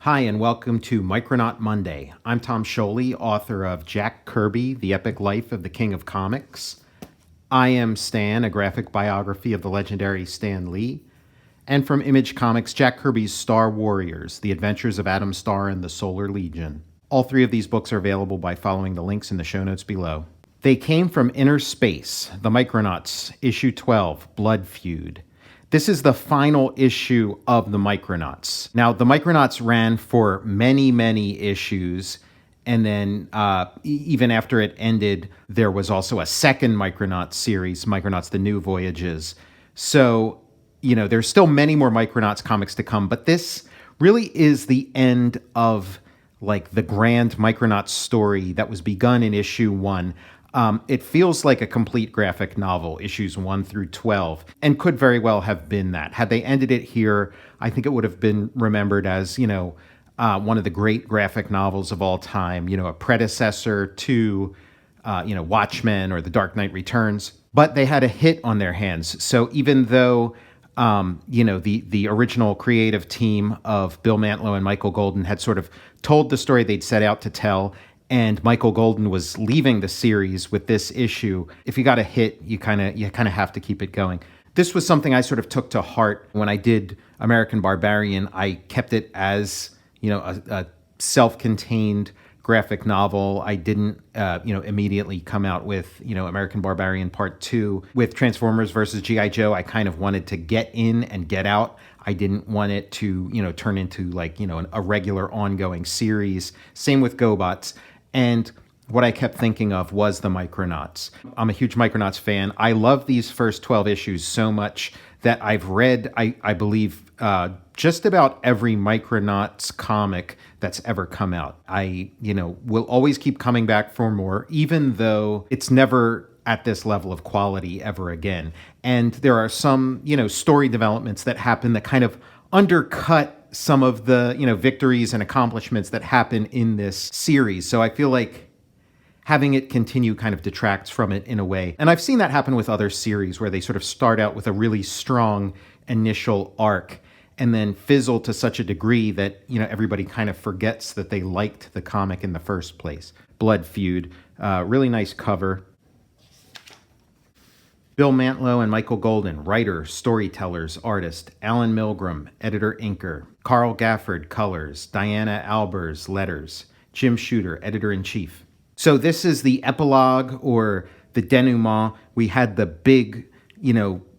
Hi, and welcome to Micronaut Monday. I'm Tom Scioli, author of Jack Kirby, The Epic Life of the King of Comics. I Am Stan, a graphic biography of the legendary Stan Lee. And from Image Comics, Jack Kirby's Star Warriors, The Adventures of Adam Starr and the Solar Legion. All three of these books are available by following the links in the show notes below. They came from inner space, the Micronauts, issue 12, Blood Feud. This is the final issue of the Micronauts. Now, the Micronauts ran for many, many issues, and then even after it ended, there was also a second Micronauts series, Micronauts: The New Voyages. So, there's still many more Micronauts comics to come, but this really is the end of the grand Micronauts story that was begun in issue 1. It feels like a complete graphic novel, issues 1 through 12, and could very well have been that. Had they ended it here, I think it would have been remembered as, one of the great graphic novels of all time, a predecessor to, Watchmen or The Dark Knight Returns. But they had a hit on their hands. So even though, the original creative team of Bill Mantlo and Michael Golden had sort of told the story they'd set out to tell, and Michael Golden was leaving the series with this issue, if you got a hit, you kind of have to keep it going. This was something I sort of took to heart when I did American Barbarian. I kept it as, a self-contained graphic novel. I didn't, immediately come out with, American Barbarian Part 2. With Transformers versus G.I. Joe, I kind of wanted to get in and get out. I didn't want it to, turn into a regular ongoing series. Same with GoBots. And what I kept thinking of was the Micronauts. I'm a huge Micronauts fan. I love these first 12 issues so much that I've read, I believe, just about every Micronauts comic that's ever come out. I, will always keep coming back for more, even though it's never at this level of quality ever again. And there are some, story developments that happen that kind of undercut some of the, victories and accomplishments that happen in this series. So I feel like having it continue kind of detracts from it in a way. And I've seen that happen with other series where they sort of start out with a really strong initial arc and then fizzle to such a degree that, everybody kind of forgets that they liked the comic in the first place. Blood Feud, really nice cover. Bill Mantlo and Michael Golden, writer, storytellers, artist. Alan Milgram, editor-inker. Carl Gafford, colors. Diana Albers, letters. Jim Shooter, editor-in-chief. So this is the epilogue or the denouement. We had the big,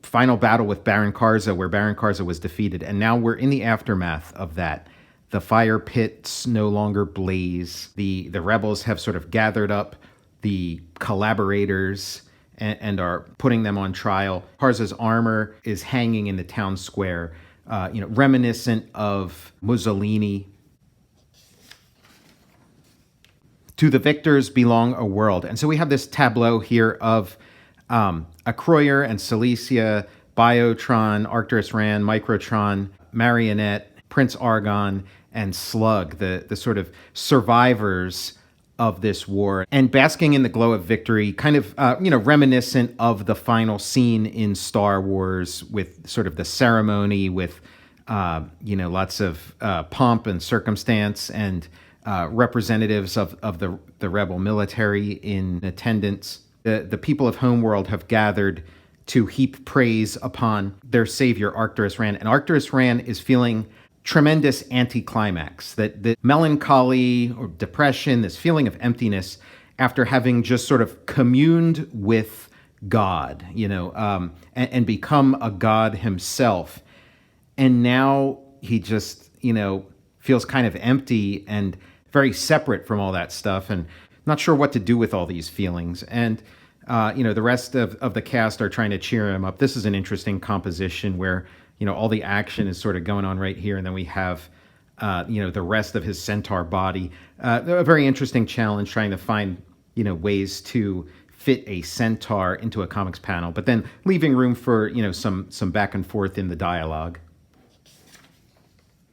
final battle with Baron Karza where Baron Karza was defeated. And now we're in the aftermath of that. The fire pits no longer blaze. The rebels have sort of gathered up the collaborators and are putting them on trial. Karza's armor is hanging in the town square, reminiscent of Mussolini. To the victors belong a world. And so we have this tableau here of Acroyer and Cilicia, Biotron, Arcturus Ran, Microtron, Marionette, Prince Argon, and Slug, the sort of survivors of this war, and basking in the glow of victory, kind of, reminiscent of the final scene in Star Wars with sort of the ceremony with, lots of pomp and circumstance and representatives of the rebel military in attendance. The people of Homeworld have gathered to heap praise upon their savior, Arcturus Ran. And Arcturus Ran is feeling tremendous anticlimax, that the melancholy or depression, this feeling of emptiness after having just sort of communed with God, and become a God himself. And now he just, feels kind of empty and very separate from all that stuff and not sure what to do with all these feelings. And, the rest of the cast are trying to cheer him up. This is an interesting composition where, all the action is sort of going on right here. And then we have, the rest of his centaur body. A very interesting challenge trying to find, ways to fit a centaur into a comics panel, but then leaving room for, some back and forth in the dialogue.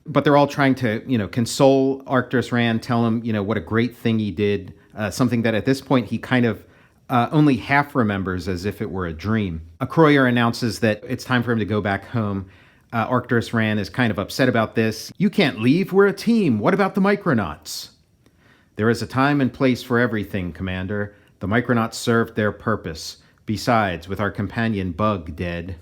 But they're all trying to, console Arcturus Ran, tell him, what a great thing he did, something that at this point he kind of only half remembers as if it were a dream. Acroyer announces that it's time for him to go back home. Arcturus Ran is kind of upset about this. "You can't leave. We're a team. What about the Micronauts?" "There is a time and place for everything, Commander. The Micronauts served their purpose. Besides, with our companion Bug dead..."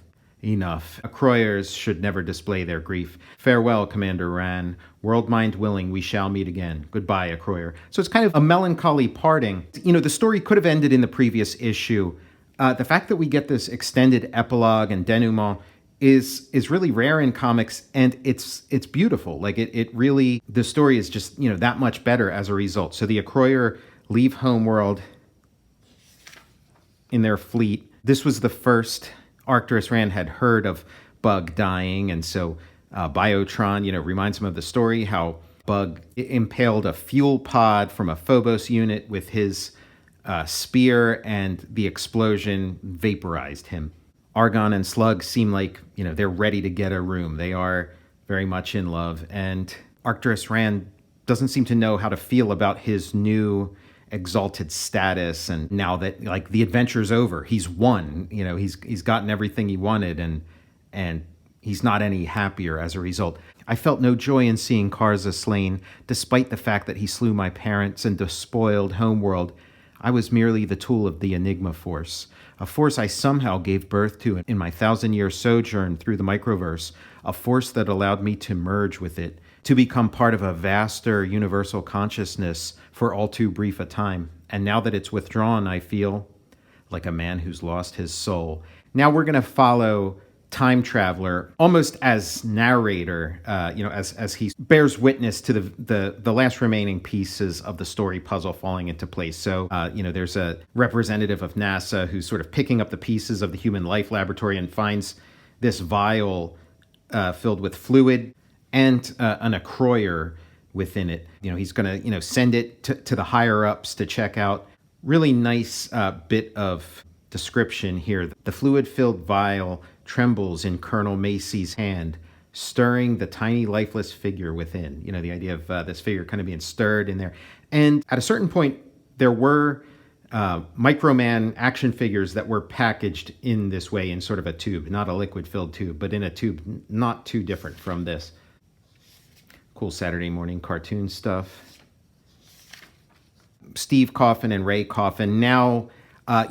"Enough. Acroyers should never display their grief. Farewell, Commander Ran. World mind willing, we shall meet again. Goodbye, Acroyer." So it's kind of a melancholy parting. The story could have ended in the previous issue. The fact that we get this extended epilogue and denouement is really rare in comics, and it's beautiful. Like it really, the story is just that much better as a result. So the Acroyer leave Homeworld in their fleet. This was the first Arcturus Ran had heard of Bug dying, and so Biotron reminds him of the story how Bug impaled a fuel pod from a Phobos unit with his spear, and the explosion vaporized him. Argon and Slug seem like, they're ready to get a room. They are very much in love. And Arcturus Ran doesn't seem to know how to feel about his new exalted status. And now that the adventure's over, he's won, he's gotten everything he wanted, and he's not any happier as a result. "I felt no joy in seeing Karza slain, despite the fact that he slew my parents and despoiled Homeworld. I was merely the tool of the Enigma Force, a force I somehow gave birth to in my 1,000-year sojourn through the microverse, a force that allowed me to merge with it, to become part of a vaster universal consciousness for all too brief a time. And now that it's withdrawn, I feel like a man who's lost his soul." Now we're going to follow Time Traveler almost as narrator, as he bears witness to the last remaining pieces of the story puzzle falling into place. So, there's a representative of NASA who's sort of picking up the pieces of the Human Life Laboratory and finds this vial filled with fluid and an Acroyer within it. He's going to, send it to the higher ups to check out. Really nice bit of description here. "The fluid-filled vial trembles in Colonel Macy's hand, stirring the tiny lifeless figure within." The idea of this figure kind of being stirred in there. And at a certain point, there were Microman action figures that were packaged in this way, in sort of a tube, not a liquid-filled tube, but in a tube not too different from this. Cool Saturday morning cartoon stuff. Steve Coffin and Ray Coffin now,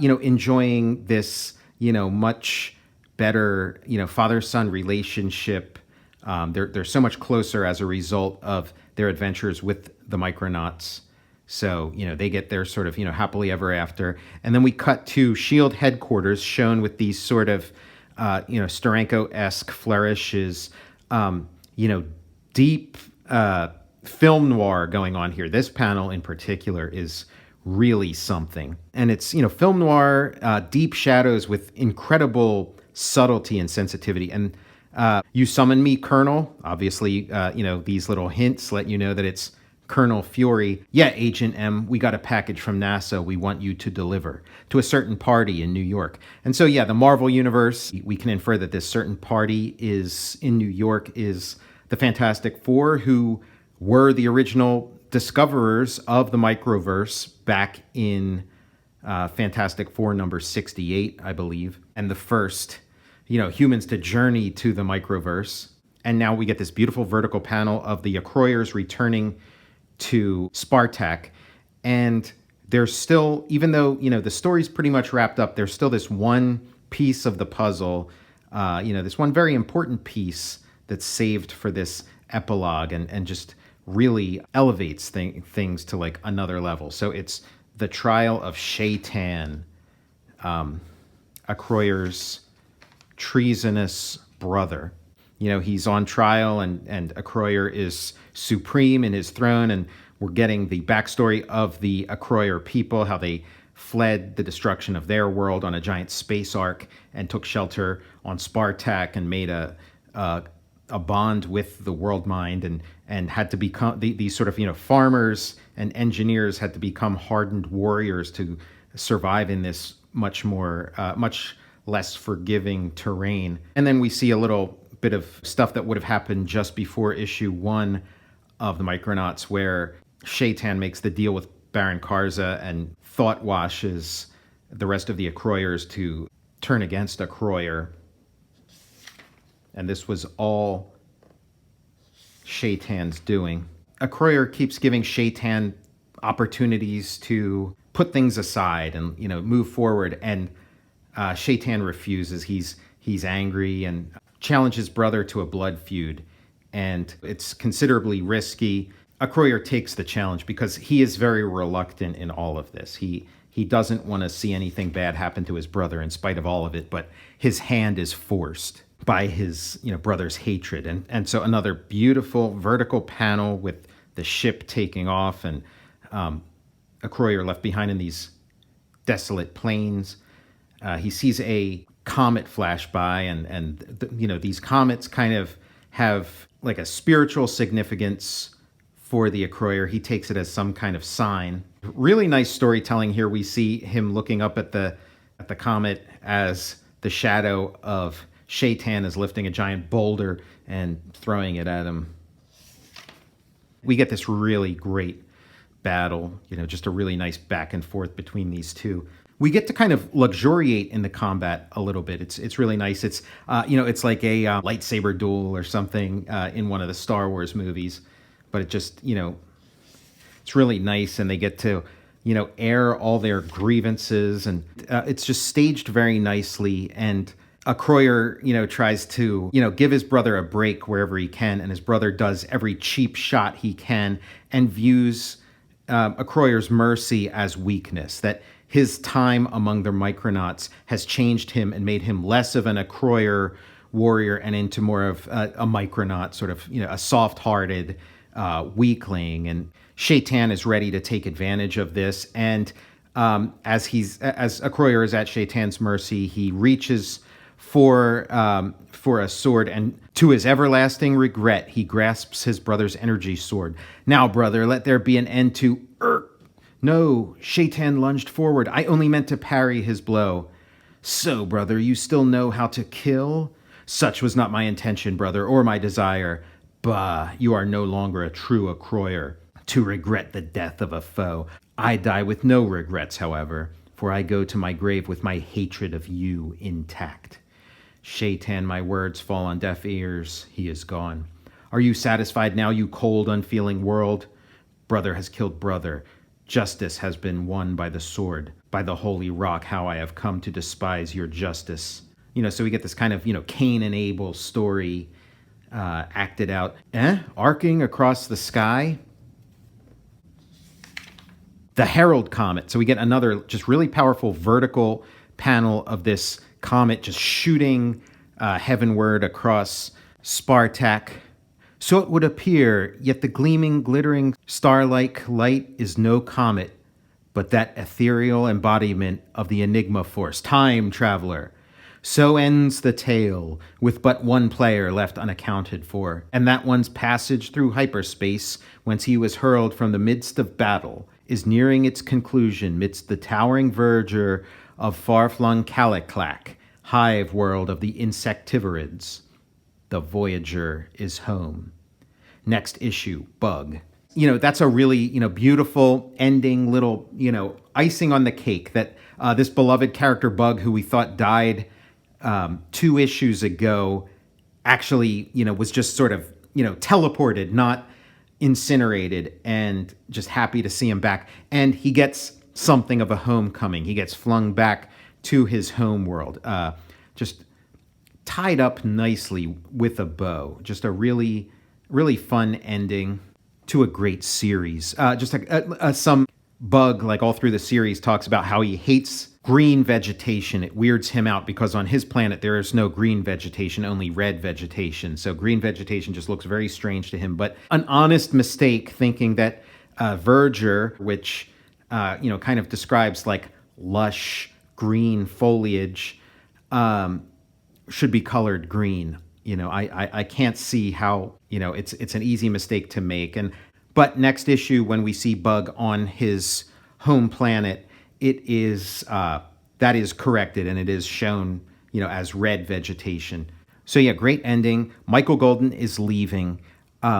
enjoying this, much better, father-son relationship. They're so much closer as a result of their adventures with the Micronauts. So, they get their sort of, happily ever after. And then we cut to S.H.I.E.L.D. headquarters, shown with these sort of, Steranko-esque flourishes, deep film noir going on here. This panel in particular is really something. And it's, film noir, deep shadows with incredible subtlety and sensitivity. And "You summon me, Colonel." Obviously, these little hints let you know that it's Colonel Fury. "Yeah, Agent M, we got a package from NASA we want you to deliver to a certain party in New York." And so, the Marvel Universe, we can infer that this certain party is in New York is the Fantastic Four, who were the original discoverers of the microverse back in Fantastic Four number 68, I believe, and the first, humans to journey to the microverse. And now we get this beautiful vertical panel of the Acroyers returning to Spartak. And there's still, even though, the story's pretty much wrapped up, there's still this one piece of the puzzle, this one very important piece that's saved for this epilogue and just really elevates things to like another level. So it's the trial of Shaitan, Acroyer's treasonous brother. He's on trial, and Acroyer is supreme in his throne, and we're getting the backstory of the Acroyer people, how they fled the destruction of their world on a giant space ark and took shelter on Spartak and made a bond with the world mind, and had to become these sort of farmers and engineers had to become hardened warriors to survive in this much less forgiving terrain. And then we see a little bit of stuff that would have happened just before issue 1 of the Micronauts, where Shaitan makes the deal with Baron Karza and thought washes the rest of the Acroyers to turn against Acroyer. And this was all Shaitan's doing. Acroyer keeps giving Shaitan opportunities to put things aside and move forward, and Shaitan refuses. He's angry and challenges brother to a blood feud, and it's considerably risky. Acroyer takes the challenge because he is very reluctant in all of this. He doesn't want to see anything bad happen to his brother in spite of all of it, but his hand is forced by his brother's hatred. And so another beautiful vertical panel with the ship taking off, and Acroyer left behind in these desolate plains. He sees a comet flash by, and these comets kind of have like a spiritual significance for the Acroyer. He takes it as some kind of sign. Really nice storytelling here. We see him looking up at the comet as the shadow of Shaitan is lifting a giant boulder and throwing it at him. We get this really great battle, just a really nice back and forth between these two. We get to kind of luxuriate in the combat a little bit. It's really nice. It's it's like a lightsaber duel or something in one of the Star Wars movies, but it just it's really nice, and they get to air all their grievances, and it's just staged very nicely. And Acroyer tries to give his brother a break wherever he can, and his brother does every cheap shot he can and views Acroyer's mercy as weakness, that his time among the Micronauts has changed him and made him less of an Acroyer warrior and into more of a Micronaut, sort of a soft-hearted weakling. And Shaitan is ready to take advantage of this, and as Acroyer is at Shaitan's mercy, he reaches for a sword, and to his everlasting regret, he grasps his brother's energy sword. "Now, brother, let there be an end to..." No, Shaitan lunged forward. "I only meant to parry his blow." "So, brother, you still know how to kill?" "Such was not my intention, brother, or my desire." "Bah, you are no longer a true Acroyer, to regret the death of a foe. I die with no regrets, however, for I go to my grave with my hatred of you intact." "Shaitan, my words fall on deaf ears. He is gone. Are you satisfied now, you cold, unfeeling world? Brother has killed brother. Justice has been won by the sword. By the holy rock, how I have come to despise your justice." So we get this kind of, Cain and Abel story acted out. Arcing across the sky. The Herald Comet. So we get another just really powerful vertical panel of this comet just shooting heavenward across Spartak. "So it would appear, yet the gleaming, glittering, star-like light is no comet, but that ethereal embodiment of the Enigma Force, time traveler. So ends the tale, with but one player left unaccounted for, and that one's passage through hyperspace, whence he was hurled from the midst of battle, is nearing its conclusion midst the towering verdure of far-flung Caliclac, hive world of the insectivorids. The Voyager is home." Next issue, Bug. That's a really, beautiful ending, little, icing on the cake, that this beloved character Bug, who we thought died 2 issues ago, actually, was just sort of, teleported, not incinerated, and just happy to see him back. And he gets something of a homecoming. He gets flung back to his home world, just tied up nicely with a bow. Just a really, really fun ending to a great series. Some Bug, like all through the series, talks about how he hates green vegetation. It weirds him out because on his planet there is no green vegetation, only red vegetation. So green vegetation just looks very strange to him. But an honest mistake thinking that verdure, which kind of describes like lush green foliage, should be colored green. I can't see how it's an easy mistake to make. But next issue, when we see Bug on his home planet, it is that is corrected, and it is shown as red vegetation. So yeah, great ending. Michael Golden is leaving.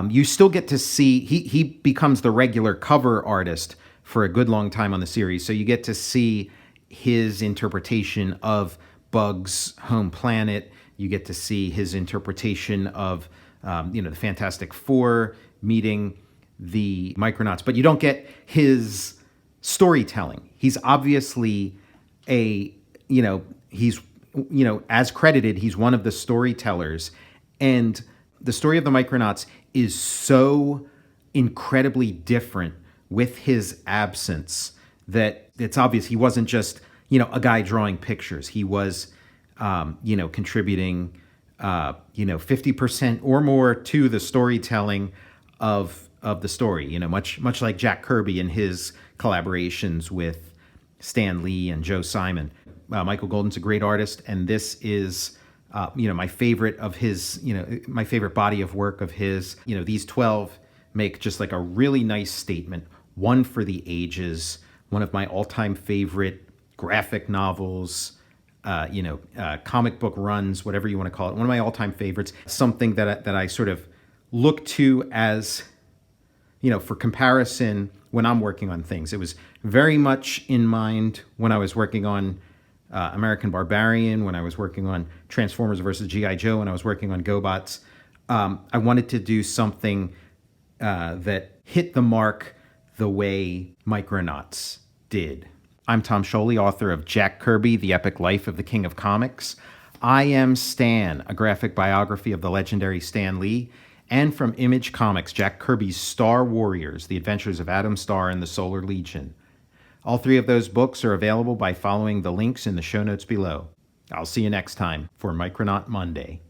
You still get to see he becomes the regular cover artist for a good long time on the series. So you get to see his interpretation of Bug's home planet. You get to see his interpretation of, the Fantastic Four meeting the Micronauts, but you don't get his storytelling. He's obviously as credited, he's one of the storytellers. And the story of the Micronauts is so incredibly different with his absence that it's obvious he wasn't just, a guy drawing pictures. He was, contributing, 50% or more to the storytelling of the story, much like Jack Kirby in his collaborations with Stan Lee and Joe Simon. Michael Golden's a great artist, and this is, my favorite of his, my favorite body of work of his. These 12 make just like a really nice statement, one for the ages, one of my all-time favorite graphic novels, comic book runs, whatever you want to call it, one of my all-time favorites, something that I sort of look to as, for comparison when I'm working on things. It was very much in mind when I was working on American Barbarian, when I was working on Transformers versus G.I. Joe, when I was working on GoBots. I wanted to do something that hit the mark the way Micronauts did. I'm Tom Scioli, author of Jack Kirby, The Epic Life of the King of Comics. I Am Stan, a graphic biography of the legendary Stan Lee. And from Image Comics, Jack Kirby's Star Warriors, The Adventures of Adam Starr and the Solar Legion. All three of those books are available by following the links in the show notes below. I'll see you next time for Micronaut Monday.